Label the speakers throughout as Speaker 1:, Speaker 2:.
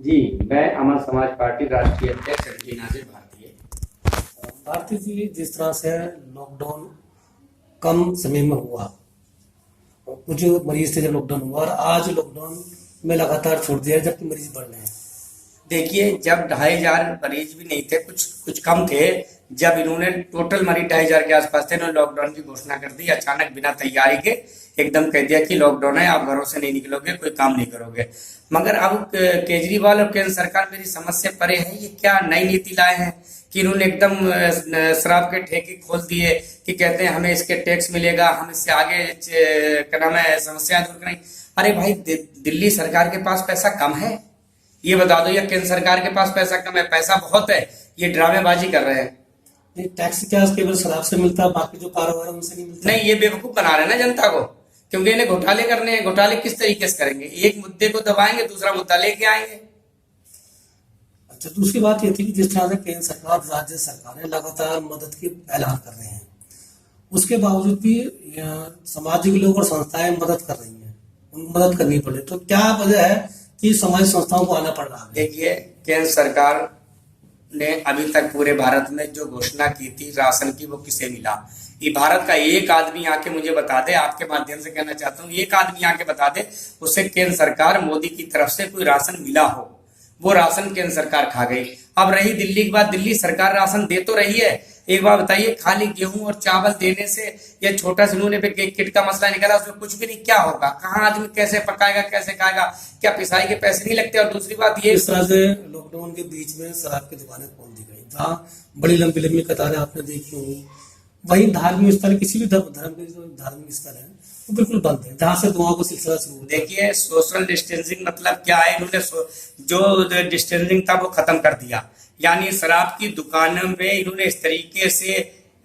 Speaker 1: जी, मैं अमर समाज पार्टी राष्ट्रीय अध्यक्ष एमपी नाजिर भारतीय।
Speaker 2: भारती जी, जिस तरह से लॉकडाउन कम समय में हुआ और कुछ मरीज थे जब लॉकडाउन हुआ, और आज लॉकडाउन में लगातार छोड़ दिया है जबकि मरीज बढ़ रहे हैं।
Speaker 1: देखिए, जब 2,500 मरीज भी नहीं थे, कुछ कुछ कम थे, जब इन्होंने टोटल मरीज 2,500 के आसपास थे, इन्होंने लॉकडाउन की घोषणा कर दी अचानक बिना तैयारी के। एकदम कह दिया कि लॉकडाउन है, आप घरों से नहीं निकलोगे, कोई काम नहीं करोगे। मगर अब केजरीवाल और केंद्र सरकार मेरी समझ से परे है। ये क्या नई नीति लाए हैं कि इन्होंने एकदम शराब के ठेके खोल दिए कि कहते हैं हमें इसके टैक्स मिलेगा, हम इससे आगे क्या नाम है समस्याएं दूर करेंगे। अरे भाई, दिल्ली सरकार के पास पैसा कम है ये बता दो, या केंद्र सरकार के पास पैसा कम है? पैसा बहुत है, ये ड्रामेबाजी कर रहे हैं।
Speaker 2: ये टैक्स क्या केवल शराब से मिलता है, बाकी जो कारोबार है उनसे नहीं मिलता?
Speaker 1: नहीं, ये बेवकूफ बना रहे हैं ना जनता को, क्योंकि इन्हें घोटाले करने हैं। घोटाले किस तरीके से करेंगे? एक मुद्दे को दबाएंगे, दूसरा मुद्दा लेके आएंगे।
Speaker 2: अच्छा, दूसरी बात ये थी कि जिस तरह से केंद्र सरकार, राज्य सरकारें लगातार मदद की ऐलान कर रहे हैं, उसके बावजूद भी सामाजिक लोग और संस्थाएं मदद कर रही हैं, उनको मदद करनी पड़े, तो क्या वजह है कि समाज संस्थाओं को आना पड़ रहा है?
Speaker 1: देखिए, केंद्र सरकार ने अभी तक पूरे भारत में जो घोषणा की थी राशन की, वो किसे मिला? ये भारत का एक आदमी आके मुझे बता दे, आपके माध्यम से कहना चाहता हूँ, एक आदमी आके बता दे उसे केंद्र सरकार मोदी की तरफ से कोई राशन मिला हो। वो राशन केंद्र सरकार खा गई। अब रही दिल्ली की बात, दिल्ली सरकार राशन दे तो रही है। एक बार बताइए, खाली गेहूं और चावल देने से या छोटा सा इन्होंने किट का मसला निकाला, उसमें कुछ भी नहीं, क्या होगा? कहाँ आदमी कैसे पकाएगा, कैसे खाएगा? क्या पिसाई के पैसे नहीं लगते? और दूसरी बात ये,
Speaker 2: इस तरह से लॉकडाउन के बीच में शराब की दुकानें खोल दी गई, जहाँ बड़ी लंबी लंबी कतारें आपने देखी होंगी। वहीं धार्मिक स्थल, किसी भी धर्म के जो धार्मिक स्थल है वो बिल्कुल बंद है, जहाँ से दुआओं का सिलसिला शुरू होता है।
Speaker 1: देखिए, सोशल डिस्टेंसिंग मतलब क्या है? इन्होंने जो डिस्टेंसिंग था वो खत्म कर दिया। यानी शराब की दुकानों में इन्होंने इस तरीके से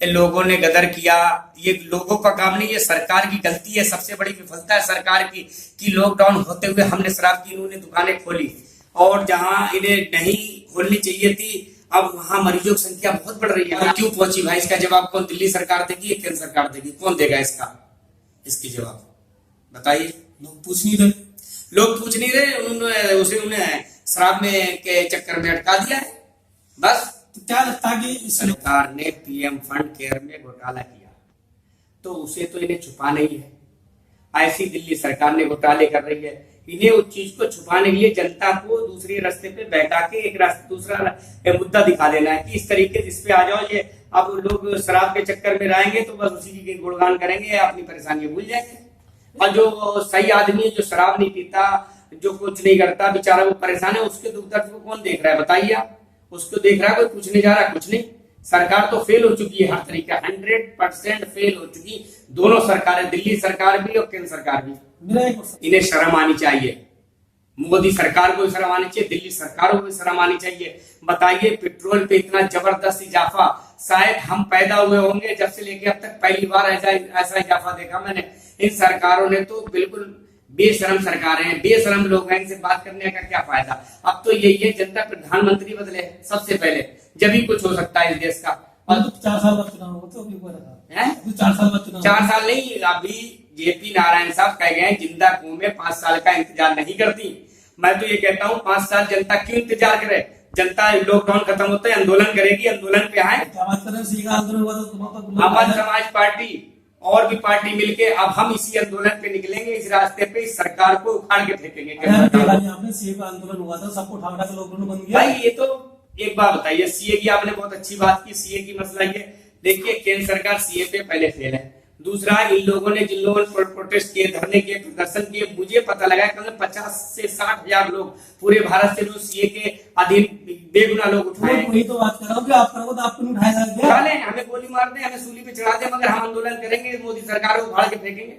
Speaker 1: लोगों ने गदर किया। ये लोगों का काम नहीं, ये सरकार की गलती है। सबसे बड़ी विफलता है सरकार की कि लॉकडाउन होते हुए हमने शराब की इन्होंने दुकानें खोली, और जहां इन्हें नहीं खोलनी चाहिए थी, अब वहां मरीजों की संख्या बहुत बढ़ रही है। क्यों पहुंची भाई? इसका जवाब कौन? दिल्ली सरकार देगी या केंद्र सरकार देगी? कौन देगा इसकी जवाब? बताइए।
Speaker 2: लोग पूछ नहीं रहे।
Speaker 1: लोग पूछ नहीं रहे, उन्हें शराब में के चक्कर में अटका दिया है बस।
Speaker 2: तो क्या लगता है कि
Speaker 1: सरकार ने पीएम फंड केयर में घोटाला किया, तो उसे तो इन्हें छुपाना ही है। ऐसी दिल्ली सरकार ने घोटाले कर रही है, इन्हें उस चीज को छुपाने के लिए जनता को दूसरे रास्ते पे बैठा के एक रास्ते दूसरा मुद्दा दिखा देना है कि इस तरीके से इस पे आ जाओ। ये अब लोग शराब के चक्कर में रहेंगे तो बस उसी की गुणगान करेंगे, अपनी परेशानी भूल जाएंगे। और जो सही आदमी है, जो शराब नहीं पीता, जो कुछ नहीं करता, बेचारा वो परेशान है, उसके दुख दर्द को कौन देख रहा है? बताइए आप। उसको देख रहा है कोई? पूछने जा रहा है? कुछ नहीं। सरकार तो फेल हो चुकी है हर तरीके, 100% फेल हो चुकी दोनों सरकारें, दिल्ली सरकार भी और केंद्र सरकार भी। इन्हें शर्म आनी चाहिए। मोदी सरकार को भी शर्म आनी चाहिए, दिल्ली सरकार को भी शर्म आनी चाहिए। बताइए, पेट्रोल पे इतना जबरदस्त इजाफा शायद हम पैदा हुए होंगे जब से लेके अब तक पहली बार ऐसा इजाफा देखा मैंने। इन सरकारों ने तो बिल्कुल बेशरम सरकारें हैं, बेशरम लोग हैं, इनसे बात करने का क्या फायदा? अब तो यही है, जनता प्रधानमंत्री बदले सबसे पहले, जब ही कुछ हो सकता है इस देश का।
Speaker 2: और तो 4 साल बाद चुनाव होगा, तो
Speaker 1: है
Speaker 2: 4 साल बाद चुनाव।
Speaker 1: 4 साल नहीं, अभी जेपी नारायण साहब कह गए जिंदा कौमें 5 साल का इंतजार नहीं करती। मैं तो ये कहता हूँ 5 साल जनता क्यों इंतजार करे? जनता लॉकडाउन खत्म होता है आंदोलन करेगी, आंदोलन पे आए। अमर समाज पार्टी और भी पार्टी मिलके अब हम इसी आंदोलन पे निकलेंगे, इस रास्ते पे इस सरकार को उखाड़ के फेंकेंगे।
Speaker 2: आपने सीए का आंदोलन हुआ था, सबको उठा के लॉकडाउन बन गया।
Speaker 1: भाई, ये तो एक बात बताइए, सीए की आपने बहुत अच्छी बात की, सीए की मसला ये देखिए, केंद्र सरकार सीए पे पहले फेल है। दूसरा, इन लोगों ने जिन लोगों ने प्रोटेस्ट किए, धरने किए, प्रदर्शन किए, मुझे पता लगा कम से 50 से 60 हजार लोग पूरे भारत से जो सीए के अधीन बेगुनाह लोग उठाए।
Speaker 2: वही तो बात कर रहा हूँ कि आप करोगे तो आपको नहीं उठाया जाएगा।
Speaker 1: उठा लें, हमें गोली मार दें, हमें सूली पे चढ़ा दें, मगर हम आंदोलन करेंगे, मोदी सरकार को उखाड़ के फेंकेंगे।